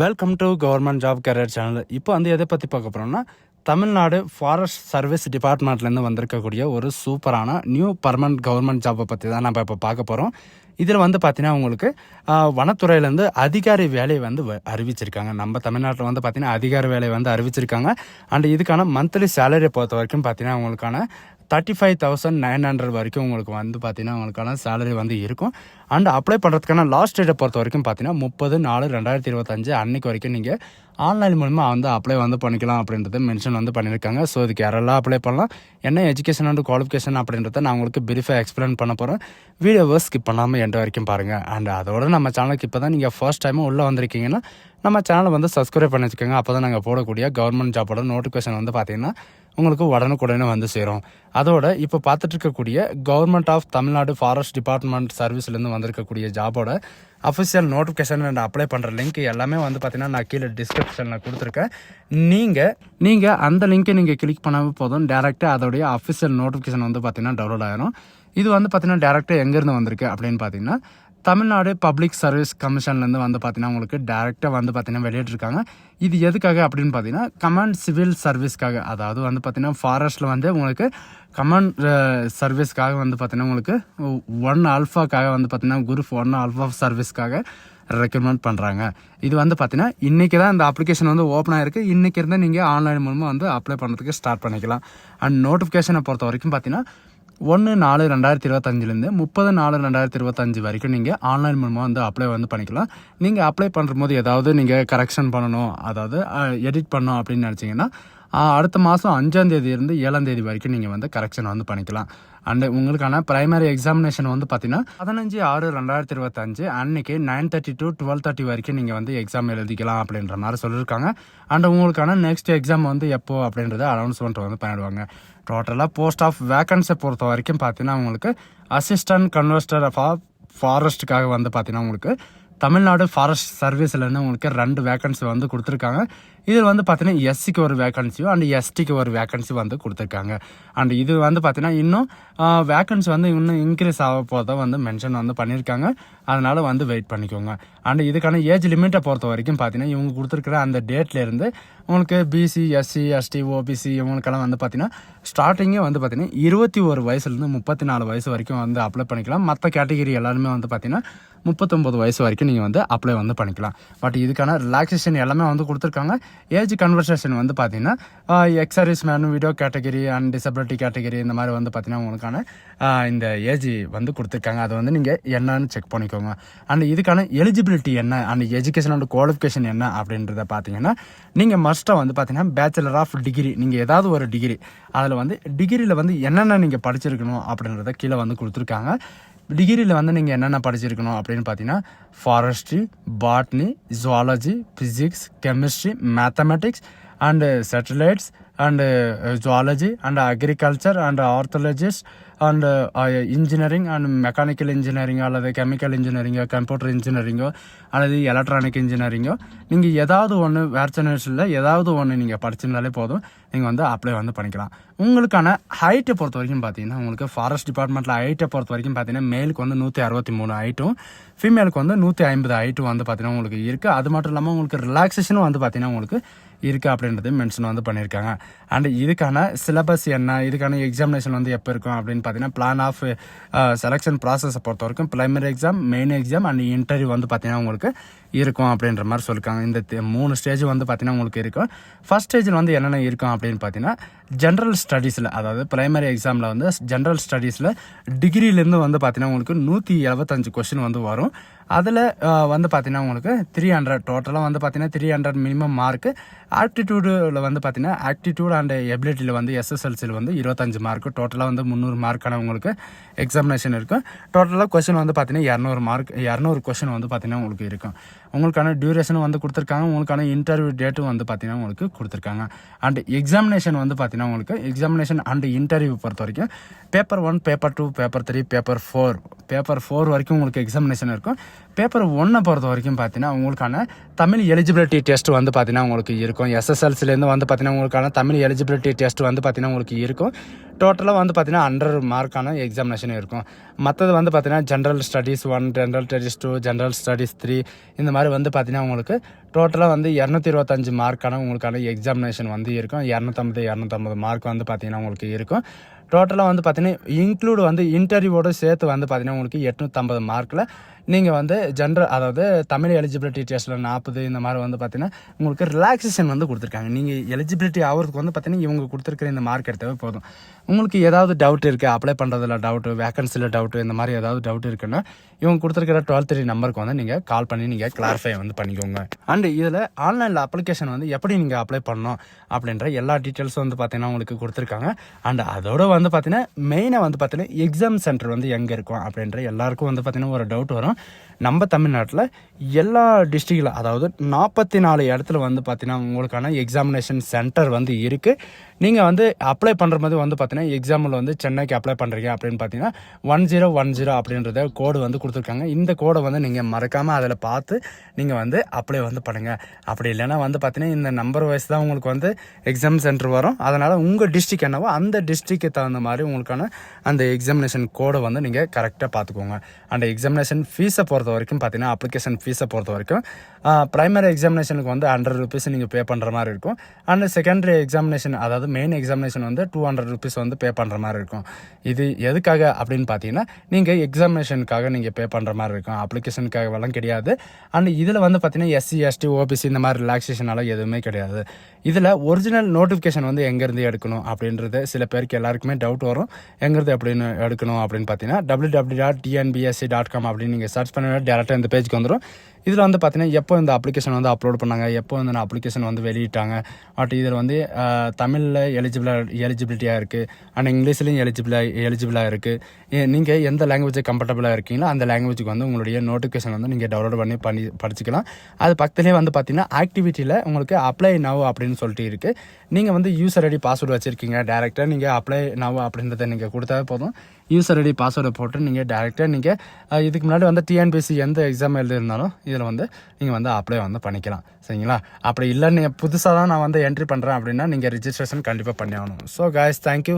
Welcome to government job career channel. இப்போ வந்து எதை பற்றி பார்க்க போகிறோம்னா, தமிழ்நாடு ஃபாரஸ்ட் சர்வீஸ் டிபார்ட்மெண்ட்லேருந்து வந்திருக்கக்கூடிய ஒரு சூப்பரான நியூ பர்மனன்ட் கவர்மெண்ட் ஜாப்பை பற்றி தான் நம்ம இப்போ பார்க்க போகிறோம். இதில் வந்து பார்த்தீங்கன்னா உங்களுக்கு வனத்துறையிலேருந்து அதிகாரி வேலையை வந்து அறிவிச்சிருக்காங்க. நம்ம தமிழ்நாட்டில் வந்து பார்த்தீங்கன்னா அதிகாரி வேலையை வந்து அறிவிச்சிருக்காங்க. அண்ட் இதுக்கான மந்த்லி சேலரியை பொறுத்த வரைக்கும் பார்த்தீங்கன்னா உங்களுக்கான 35,900 வரைக்கும் உங்களுக்கு வந்து பார்த்தீங்கன்னா உங்களுக்கான சேலரி வந்து இருக்கும். அண்ட் அப்ளை பண்ணுறதுக்கான லாஸ்ட் டேட்டை பொறுத்த வரைக்கும் பார்த்தீங்கன்னா 30/4/2025 அன்னைக்கு வரைக்கும் நீங்கள் ஆன்லைன் மூலமாக வந்து அப்ளை வந்து பண்ணிக்கலாம் அப்படின்றது மென்ஷன் வந்து பண்ணியிருக்காங்க. ஸோ இதுக்கு யாரெல்லாம் அப்ளை பண்ணலாம், என்ன எஜுகேஷன் அண்ட் குவாலிஃபிகேஷன் அப்படின்றத நான் உங்களுக்கு பிரீஃபாக எக்ஸ்பிளைன் பண்ண போகிறேன். வீடியோவை ஸ்கிப் பண்ணாமல் எண்ட் வரைக்கும் பாருங்கள். அண்ட் அதோட நம்ம சேனலுக்கு இப்போ தான் நீங்கள் ஃபர்ஸ்ட் டைமும் உள்ளே வந்திருக்கீங்கன்னா நம்ம சேனலை வந்து சப்ஸ்கிரைப் பண்ணி வச்சுக்கோங்க. அப்போ தான் நாங்கள் போடக்கூடிய கவர்மெண்ட் ஜாப்போட நோட்டிஃபிகேஷன் வந்து பார்த்தீங்கன்னா உங்களுக்கு உடனுக்குடனே வந்து சேரும். அதோட இப்போ பார்த்துட்டு இருக்கக்கூடிய government of Tamil Nadu forest department சர்வீஸ்லேருந்து வந்திருக்கக்கூடிய ஜாபோட அஃபிஷியல் நோட்டிஃபிகேஷன் அண்ட் அப்ளை பண்ணுற லிங்க் எல்லாமே வந்து பார்த்தீங்கன்னா நான் கீழே டிஸ்கிரிப்ஷனில் கொடுத்துருக்கேன். நீங்கள் அந்த லிங்க்கை நீங்கள் கிளிக் பண்ணாமல் போதும், டேரெக்டாக அதோடைய அஃபிஷியல் நோட்டிஃபிகேஷன் வந்து பார்த்தீங்கன்னா டவுன்லோட் ஆகிரும். இது வந்து பார்த்தீங்கன்னா டேரெக்டாக எங்கேருந்து வந்திருக்கு அப்படின்னு பார்த்தீங்கன்னா தமிழ்நாடு பப்ளிக் சர்வீஸ் கமிஷன்லேருந்து வந்து பார்த்தீங்கன்னா உங்களுக்கு டேரெக்டாக வந்து பார்த்தீங்கன்னா வெளியிட்டிருக்காங்க. இது எதுக்காக அப்படின்னு பார்த்தீங்கன்னா கமாண்ட் சிவில் சர்வீஸ்க்காக, அதாவது வந்து பார்த்தீங்கன்னா ஃபாரஸ்ட்டில் வந்து உங்களுக்கு கமாண்ட் சர்வீஸ்க்காக வந்து பார்த்தீங்கன்னா உங்களுக்கு 1 ஆல்ஃபாக்காக வந்து பார்த்தீங்கன்னா குரூப் 1 ஆல்ஃபா சர்வீஸ்க்காக ரெக்கமெண்ட் பண்ணுறாங்க. இது வந்து பார்த்தீங்கன்னா இன்றைக்கி தான் இந்த அப்ளிகேஷன் வந்து ஓப்பன் ஆகிருக்கு. இன்றைக்கி இருந்தால் நீங்கள் ஆன்லைன் மூலமாக வந்து அப்ளை பண்ணுறதுக்கு ஸ்டார்ட் பண்ணிக்கலாம். அண்ட் நோட்டிஃபிகேஷனை பொறுத்த வரைக்கும் பார்த்தீங்கன்னா 1/4/2025 30/4/2025 வரைக்கும் நீங்கள் ஆன்லைன் மூலமாக வந்து அப்ளை வந்து பண்ணிக்கலாம். நீங்கள் அப்ளை பண்ணும்போது ஏதாவது நீங்கள் கரெக்ஷன் பண்ணணும், அதாவது எடிட் பண்ணணும் அப்படின்னு நினச்சிங்கன்னா அடுத்த மாதம் 5ஆம் தேதியிலிருந்து 7ஆம் தேதி வரைக்கும் நீங்கள் வந்து கரெக்ஷன் வந்து பண்ணிக்கலாம். அண்ட் உங்களுக்கான பிரைமரி எக்ஸாமினேஷன் வந்து பார்த்தீங்கன்னா 15/6/2025 அன்னைக்கு 9:30 to 12:30 வரைக்கும் நீங்கள் வந்து எக்ஸாம் எழுதிக்கலாம் அப்படின்ற மாதிரி சொல்லியிருக்காங்க. அண்ட் உங்களுக்கான நெக்ஸ்ட் எக்ஸாம் வந்து எப்போ அப்படின்றத அனௌன்ஸ்மெண்ட் வந்து பண்ணிடுவாங்க. டோட்டலாக போஸ்ட் ஆஃப் வேக்கன்ஸை பொறுத்த வரைக்கும் பார்த்தீங்கன்னா உங்களுக்கு அசிஸ்டன்ட் கன்வெர்ஸ்டர் ஃபாரஸ்ட்டுக்காக வந்து பார்த்தீங்கன்னா உங்களுக்கு தமிழ்நாடு ஃபாரஸ்ட் சர்வீஸ்லேருந்து உங்களுக்கு 2 வேக்கன்சி வந்து கொடுத்துருக்காங்க. இதில் வந்து பார்த்தீங்கன்னா எஸ்சிக்கு ஒரு வேக்கன்சியும் அண்ட் எஸ்டிக்கு ஒரு வேக்கன்சி வந்து கொடுத்துருக்காங்க. அண்ட் இது வந்து பார்த்தீங்கன்னா இன்னும் வேக்கன்சி வந்து இன்னும் இன்க்ரீஸ் ஆக போகிறத வந்து மென்ஷன் வந்து பண்ணியிருக்காங்க. அதனால் வந்து வெயிட் பண்ணிக்கோங்க. அண்ட் இதுக்கான ஏஜ் லிமிட்டை பொறுத்த வரைக்கும் பார்த்தீங்கன்னா இவங்க கொடுத்துருக்குற அந்த டேட்லேருந்து உங்களுக்கு பிசி, எஸ்சி, எஸ்டி, ஓபிசி இவங்களுக்கெல்லாம் வந்து பார்த்தீங்கன்னா ஸ்டார்டிங்கே வந்து பார்த்தீங்கன்னா 21 வயசுலேருந்து 34 வயசு வரைக்கும் வந்து அப்ளை பண்ணிக்கலாம். மற்ற கேட்டகிரி எல்லாருமே வந்து பார்த்தீங்கன்னா 39 வயசு வரைக்கும் நீங்கள் வந்து அப்ளை வந்து பண்ணிக்கலாம். பட் இதுக்கான ரிலாக்ஸேஷன் எல்லாமே வந்து கொடுத்துருக்காங்க. ஏஜ் கன்வர்சேஷன் வந்து பார்த்தீங்கன்னா ex-service man, widow category and disability category இந்த மாதிரி வந்து பார்த்தீங்கன்னா உங்களுக்கான இந்த ஏஜ் வந்து கொடுத்துருக்காங்க. அதை வந்து நீங்கள் என்னன்னு செக் பண்ணிக்கோங்க. அண்ட் இதுக்கான எலிஜிபிலிட்டி என்ன அண்ட் எஜுகேஷன் அண்ட் குவாலிஃபிகேஷன் என்ன அப்படின்றத பார்த்தீங்கன்னா நீங்கள் மஸ்ட்டாக வந்து பார்த்தீங்கன்னா பேச்சுலர் ஆஃப் டிகிரி, நீங்கள் ஏதாவது ஒரு டிகிரி, அதில் வந்து டிகிரியில் வந்து என்னென்ன நீங்கள் படிச்சிருக்கணும் அப்படின்றத கீழே வந்து கொடுத்துருக்காங்க. டிகிரியில் வந்து நீங்கள் என்னென்ன படிச்சிருக்கணும் அப்படின்னு பார்த்தீங்கன்னா forestry, botany, zoology, physics, chemistry, mathematics and satellites and zoology and agriculture and ஆர்த்தாலஜிஸ்ட் and engineering and mechanical engineering அல்லது கெமிக்கல் இன்ஜினியரிங்கோ, கம்ப்யூட்டர் இன்ஜினியரிங்கோ அல்லது எலக்ட்ரானிக் இன்ஜினியரிங்கோ, நீங்கள் ஏதாவது ஒன்று வேர்ச்சனேஷனில் ஏதாவது ஒன்று நீங்கள் படிச்சிருந்தாலே போதும், நீங்கள் வந்து அப்ளை வந்து பண்ணிக்கலாம். உங்களுக்கான ஹைட்டை பொறுத்த வரைக்கும் பார்த்தீங்கன்னா உங்களுக்கு ஃபாரஸ்ட் டிபார்ட்மெண்ட்டில் ஹைட்டை பொறுத்த வரைக்கும் பார்த்தீங்கன்னா மேலுக்கு வந்து 163 ஹைட்டும் ஃபீமேலுக்கு வந்து 150 ஹைட்டும் வந்து பார்த்தீங்கன்னா உங்களுக்கு இருக்குது. அது மட்டும் இல்லாமல் உங்களுக்கு ரிலாக்ஸேஷனும் வந்து பார்த்தீங்கன்னா உங்களுக்கு இருக்குது அப்படின்றது மென்ஷன் வந்து பண்ணியிருக்காங்க. அண்ட் இதுக்கான சிலபஸ் என்ன, இதுக்கான எக்ஸாமினேஷன் வந்து எப்போ இருக்கும் அப்படின்னு பார்த்தீங்கன்னா பிளான் ஆஃப் செலெக்ஷன் ப்ராசஸை பொறுத்த வரைக்கும் primary exam, main exam and interview வந்து பார்த்தீங்கன்னா உங்களுக்கு இருக்கும் அப்படின்ற மாதிரி சொல்லியிருக்காங்க. இந்த 3 ஸ்டேஜ் வந்து பார்த்தீங்கன்னா உங்களுக்கு இருக்கும். ஃபர்ஸ்ட் ஸ்டேஜில் வந்து என்னென்ன இருக்கும் அப்படின்னு பார்த்தீங்கன்னா ஜென்ரல் ஸ்டடீஸில், அதாவது பிரைமரி எக்ஸாமில் வந்து ஜென்ரல் ஸ்டடீஸில் டிகிரிலேருந்து வந்து பார்த்தீங்கன்னா உங்களுக்கு 175 கொஸ்டின் வந்து வரும். அதில் வந்து பார்த்தீங்கன்னா உங்களுக்கு 300 டோட்டலாக வந்து பார்த்தீங்கன்னா 300 மினிமம் மார்க்கு. ஆப்டிடியூடில் வந்து பார்த்தீங்கன்னா ஆப்டிடியூட் அண்ட் எபிலிட்டியில் வந்து எஸ்எஸ்எல்சியில் வந்து 25 மார்க்கு. டோட்டலாக வந்து 300 மார்க்கான உங்களுக்கு எக்ஸாமினேஷன் இருக்கும். டோட்டலாக கொஸ்டின் வந்து பார்த்தீங்கன்னா 200 கொஸ்டின் வந்து பார்த்தீங்கன்னா உங்களுக்கு இருக்கும். உங்களுக்கான டியூரேஷனும் வந்து கொடுத்துருக்காங்க. உங்களுக்கான இன்டர்வியூ டேட்டும் வந்து பார்த்தீங்கன்னா உங்களுக்கு கொடுத்துருக்காங்க. அண்ட் எக்ஸாமினேஷன் வந்து பார்த்தீங்கன்னா உங்களுக்கு எக்ஸாமினேஷன் அண்ட் இன்டர்வியூ பொறுத்த வரைக்கும் பேப்பர் 1, பேப்பர் 2, பேப்பர் 3, பேப்பர் 4 வரைக்கும் உங்களுக்கு எக்ஸாமினேஷன் இருக்கும். பேப்பர் 1 பொறுத்த வரைக்கும் பார்த்தீங்கன்னா உங்களுக்கான தமிழ் எலிஜிபிலிட்டி டெஸ்ட் வந்து பார்த்தீங்கன்னா உங்களுக்கு இருக்கும். எஸ்எஸ்எல்சிலேருந்து வந்து பார்த்தீங்கன்னா உங்களுக்கான தமிழ் எலிஜிபிலிட்டி டெஸ்ட் வந்து பார்த்தீங்கன்னா உங்களுக்கு இருக்கும். டோட்டலாக வந்து பார்த்தீங்கன்னா 100 மார்க்கான எக்ஸாமினேஷன் இருக்கும். மற்றது வந்து பார்த்தீங்கன்னா general studies 1, general studies 2, general studies 3 இந்த மாதிரி வந்து பார்த்தீங்கன்னா உங்களுக்கு டோட்டலாக வந்து 225 மார்க்கான உங்களுக்கான எக்ஸாமினேஷன் வந்து இருக்கும். 250 மார்க் வந்து பார்த்தீங்கன்னா உங்களுக்கு இருக்கும். டோட்டலாக வந்து பார்த்தீங்கன்னா இன்க்ளூட் வந்து இன்டர்வியூவோடு சேர்த்து வந்து பார்த்தீங்கன்னா உங்களுக்கு 850 மார்க்கில் நீங்கள் வந்து ஜென்ரல் அதாவது தமிழ் எலிஜிபிலிட்டி டெஸ்ட்டில் 40 இந்த மாதிரி வந்து பார்த்தீங்கன்னா உங்களுக்கு ரிலாக்ஸேஷன் வந்து கொடுத்துருக்காங்க. நீங்கள் எலிஜிபிலிட்டி ஆகிறதுக்கு வந்து பார்த்தீங்கன்னா இவங்க கொடுத்துருக்குற இந்த மார்க் எடுத்தாவே போதும். உங்களுக்கு ஏதாவது டவுட் இருக்குது, அப்ளை பண்ணுறதுல டவுட்டு, வேகன்சியில் டவுட்டு, இந்த மாதிரி ஏதாவது டவுட் இருக்குன்னா இவங்க கொடுத்துருக்கிற 12 நம்பருக்கு வந்து நீங்கள் கால் பண்ணி நீங்கள் கிளாரிஃபை வந்து பண்ணிக்கோங்க. அண்டு இதில் ஆன்லைனில் அப்ளிகேஷன் வந்து எப்படி நீங்கள் அப்ளை பண்ணணும் அப்படின்ற எல்லா டீட்டெயில்ஸும் வந்து பார்த்தீங்கன்னா உங்களுக்கு கொடுத்துருக்காங்க. அண்ட் அதோட வந்து பார்த்தீங்கன்னா மெயினாக வந்து பார்த்தீங்கன்னா எக்ஸாம் சென்டர் வந்து எங்கே இருக்கும் அப்படின்ற எல்லாருக்கும் வந்து பார்த்தீங்கன்னா ஒரு டவுட் வரும். நம்ம தமிழ்நாட்டில் எல்லா டிஸ்ட்ரிக்டில் அதாவது 44 இடத்துல வந்து பார்த்தீங்கன்னா உங்களுக்கான எக்ஸாமினேஷன் சென்டர் வந்து இருக்குது. நீங்கள் வந்து அப்ளை பண்ணுற மாதிரி வந்து பார்த்தீங்கன்னா எக்ஸாம்பிள் வந்து சென்னைக்கு அப்ளை பண்ணுறீங்க அப்படின்னு பார்த்தீங்கன்னா 1010 அப்படின்றத கோடு வந்து கொடுத்துருக்காங்க. இந்த கோடை வந்து நீங்கள் மறக்காமல் அதில் பார்த்து நீங்கள் வந்து அப்ளை வந்து பண்ணுங்கள். அப்படி இல்லைன்னா வந்து பார்த்தீங்கன்னா இந்த நம்பர் வைஸ் தான் உங்களுக்கு வந்து எக்ஸாம் சென்டர் வரும். அதனால் உங்கள் டிஸ்ட்ரிக் என்னவோ அந்த டிஸ்ட்ரிக்கு தகுந்த மாதிரி உங்களுக்கான அந்த எக்ஸாமினேஷன் கோடை வந்து நீங்கள் கரெக்டாக பார்த்துக்கோங்க. அந்த எக்ஸாமினேஷன் ஃபீஸை பொறுத்த வரைக்கும் பார்த்தீங்கன்னா அப்ளிகேஷன் ஃபீஸை பொறுத்த வரைக்கும் ப்ரைமரி எக்ஸாமினேஷனுக்கு வந்து 100 rupees நீங்கள் பே பண்ணுற மாதிரி இருக்கும். அண்ட் செகண்டரி எக்ஸாமினேஷன் அதாவது மெயின் எக்ஸாமினேஷன் வந்து 200 rupees வந்து பே பண்ணுற மாதிரி இருக்கும். இது எதுக்காக அப்படின்னு பார்த்தீங்கன்னா நீங்கள் எக்ஸாமினேஷனுக்காக நீங்கள் பே பண்ணுற மாதிரி இருக்கும், அப்ளிகேஷனுக்காகவெல்லாம் கிடையாது. அண்ட் இதில் வந்து பார்த்தீங்கன்னா SC ST OBC இந்த மாதிரி ரிலாக்ஸேஷனால எதுவுமே கிடையாது. இதில் ஒரிஜினல் நோட்டிஃபிகேஷன் வந்து எங்கேருந்து எடுக்கணும் அப்படின்றது சில பேருக்கு எல்லாருக்குமே டவுட் வரும். எங்கேருந்து அப்படின்னு எடுக்கணும் அப்படின்னு பார்த்தீங்கன்னா www.tnbsc.com அப்படின்னு நீங்கள் சர்ச் பண்ண டேரெக்டாக இந்த பேஜுக்கு வந்துடும். இதில் வந்து பார்த்தீங்கன்னா எப்போ இந்த அப்ளிகேஷன் வந்து அப்லோட் பண்ணாங்க, எப்போ வந்து அப்ளிகேஷன் வந்து வெளியிட்டாங்க, பட் இதில் வந்து தமிழில் எலிஜிபிலிட்டியாக இருக்குது அண்ட் இங்கிலீஷ்லேயும் எலிஜிபிளாக இருக்குது. நீங்கள் எந்த லாங்குவேஜ் கம்ஃபர்டபுளாக இருக்கீங்களோ அந்த லாங்குவேஜுக்கு வந்து உங்களுடைய நோட்டிஃபிகேஷன் வந்து நீங்கள் டவுன்லோட் பண்ணி படிச்சுக்கலாம். அது பக்கத்துலேயே வந்து பார்த்தீங்கன்னா ஆக்டிவிட்டியில் உங்களுக்கு அப்ளை நவ் அப்படின்னு சொல்லிட்டு இருக்குது. நீங்கள் வந்து யூசர் ஐடி பாஸ்வேர்டு வச்சுருக்கீங்க, டேரெக்டாக நீங்கள் அப்ளை நவ் அப்படின்றத நீங்கள் கொடுத்தாவே போதும். யூசர் ஐடி பாஸ்வேர்டை போட்டு நீங்கள் டேரெக்டாக நீங்கள் இதுக்கு முன்னாடி வந்து டிஎன்பிஎஸ்சி எந்த எக்ஸாம் எழுதிருந்தாலும் இதில் வந்து நீங்கள் வந்து அப்ளை வந்து பண்ணிக்கலாம். சரிங்களா? அப்படி இல்லை நீங்கள் புதுசாக தான் நான் வந்து என்ட்ரி பண்ணுறேன் அப்படின்னா நீங்கள் ரிஜிஸ்ட்ரேஷன் கண்டிப்பாக பண்ணி ஆகணும். So guys, thank you.